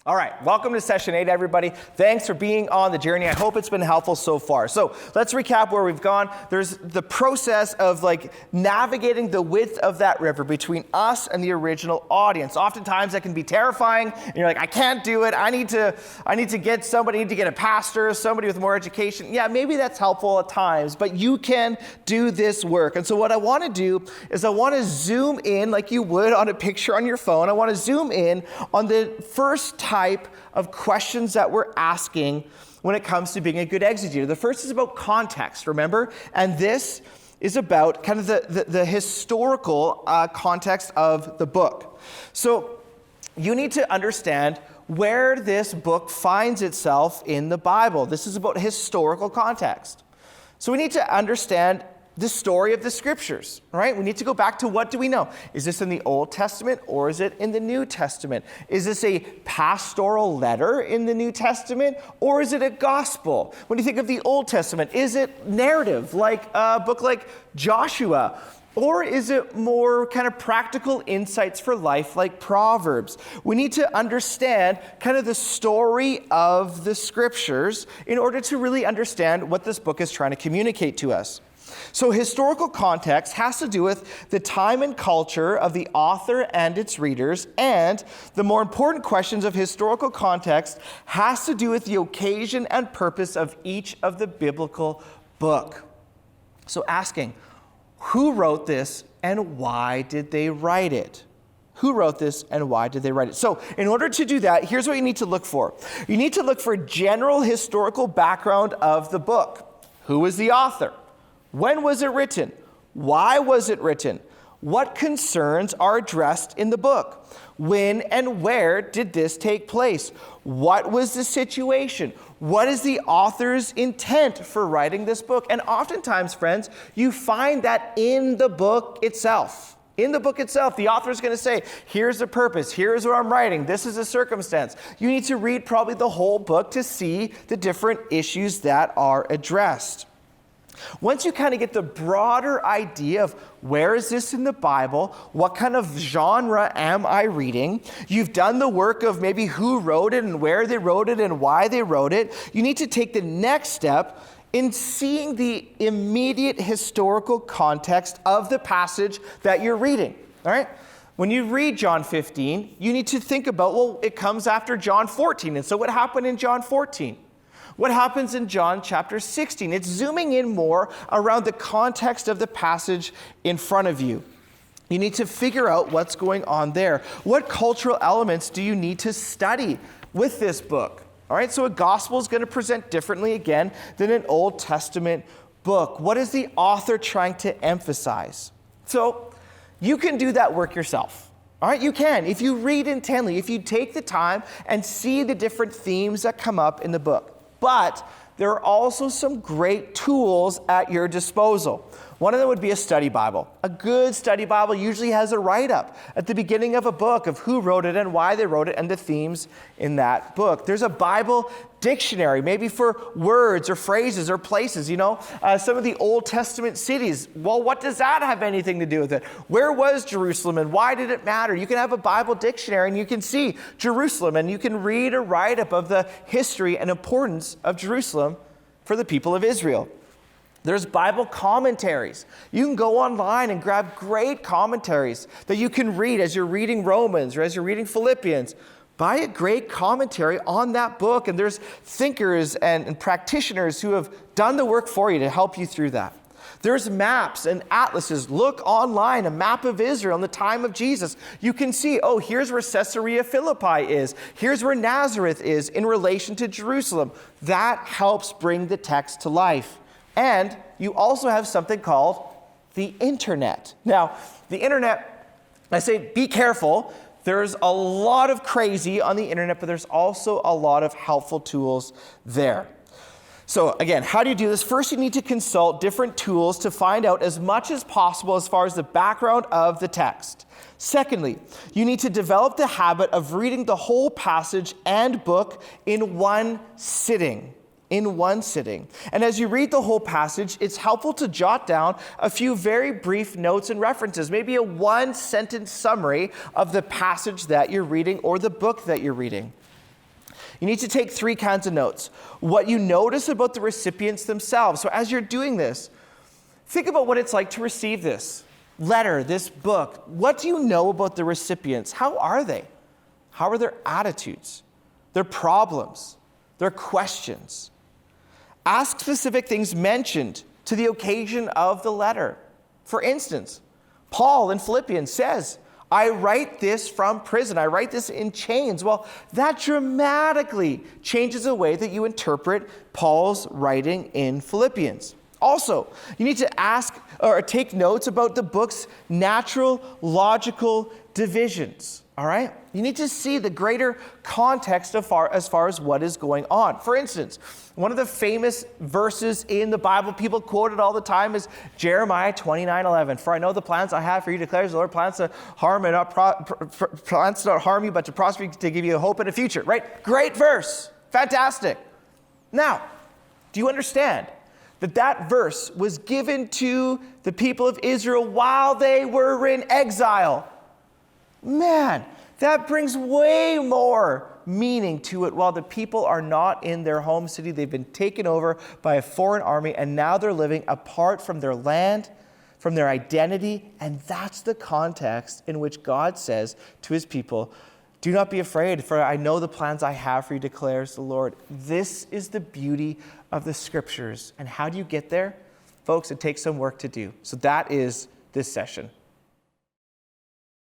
All right, welcome to Session 8, everybody. Thanks for being on the journey. I hope it's been helpful so far. So let's recap where we've gone. There's the process of navigating the width of that river between us and the original audience. Oftentimes that can be terrifying, and you're like, I can't do it. I need to get somebody, I need to get a pastor, somebody with more education. Yeah, maybe that's helpful at times, but you can do this work. And so what I want to do is I want to zoom in like you would on a picture on your phone. I want to zoom in on the first type of questions that we're asking when it comes to being a good exegeter. The first is about context, remember? And this is about kind of the historical context of the book. So you need to understand where this book finds itself in the Bible. This is about historical context. So we need to understand the story of the scriptures, right? We need to go back to what do we know? Is this in the Old Testament or is it in the New Testament? Is this a pastoral letter in the New Testament or is it a gospel? When you think of the Old Testament, is it narrative like a book like Joshua? Or is it more kind of practical insights for life like Proverbs? We need to understand kind of the story of the scriptures in order to really understand what this book is trying to communicate to us. So historical context has to do with the time and culture of the author and its readers, and the more important questions of historical context has to do with the occasion and purpose of each of the biblical book. So asking, who wrote this and why did they write it? Who wrote this and why did they write it? So in order to do that, here's what you need to look for. You need to look for general historical background of the book. Who was the author? When was it written? Why was it written? What concerns are addressed in the book? When and where did this take place? What was the situation? What is the author's intent for writing this book? And oftentimes, friends, you find that in the book itself. In the book itself, the author is going to say, here's the purpose, here's what I'm writing, this is a circumstance. You need to read probably the whole book to see the different issues that are addressed. Once you kind of get the broader idea of where is this in the Bible, what kind of genre am I reading, you've done the work of maybe who wrote it and where they wrote it and why they wrote it, you need to take the next step in seeing the immediate historical context of the passage that you're reading, all right? When you read John 15, you need to think about, well, it comes after John 14, and so what happened in John 14? What happens in John chapter 16? It's zooming in more around the context of the passage in front of you. You need to figure out what's going on there. What cultural elements do you need to study with this book? All right, so a gospel is going to present differently again than an Old Testament book. What is the author trying to emphasize? So you can do that work yourself. All right, you can. If you read intently, if you take the time and see the different themes that come up in the book. But there are also some great tools at your disposal. One of them would be a study Bible. A good study Bible usually has a write-up at the beginning of a book of who wrote it and why they wrote it and the themes in that book. There's a Bible dictionary, maybe for words or phrases or places, some of the Old Testament cities. Well, what does that have anything to do with it? Where was Jerusalem and why did it matter? You can have a Bible dictionary and you can see Jerusalem and you can read a write-up of the history and importance of Jerusalem for the people of Israel. There's Bible commentaries. You can go online and grab great commentaries that you can read as you're reading Romans or as you're reading Philippians. Buy a great commentary on that book, and there's thinkers and practitioners who have done the work for you to help you through that. There's maps and atlases. Look online, a map of Israel in the time of Jesus. You can see, here's where Caesarea Philippi is. Here's where Nazareth is in relation to Jerusalem. That helps bring the text to life. And you also have something called the internet. Now, the internet, I say be careful. There's a lot of crazy on the internet, but there's also a lot of helpful tools there. So again, how do you do this? First, you need to consult different tools to find out as much as possible as far as the background of the text. Secondly, you need to develop the habit of reading the whole passage and book in one sitting. And as you read the whole passage, it's helpful to jot down a few very brief notes and references, maybe a one-sentence summary of the passage that you're reading or the book that you're reading. You need to take 3 kinds of notes. What you notice about the recipients themselves. So as you're doing this, think about what it's like to receive this letter, this book. What do you know about the recipients? How are they? How are their attitudes, their problems, their questions? Ask specific things mentioned to the occasion of the letter. For instance, Paul in Philippians says, I write this from prison. I write this in chains. Well, that dramatically changes the way that you interpret Paul's writing in Philippians. Also, you need to ask or take notes about the book's natural, logical divisions. All right? You need to see the greater context as far as what is going on. For instance, one of the famous verses in the Bible, people quote it all the time, is Jeremiah 29:11. For I know the plans I have for you, declares the Lord, plans to harm and plans to not harm you, but to prosper you, to give you a hope and a future. Right? Great verse. Fantastic. Now, do you understand that verse was given to the people of Israel while they were in exile? Man, that brings way more meaning to it. While the people are not in their home city, they've been taken over by a foreign army, and now they're living apart from their land, from their identity, and that's the context in which God says to his people, do not be afraid, for I know the plans I have for you, declares the Lord. This is the beauty of the scriptures. And how do you get there? Folks, it takes some work to do. So that is this session.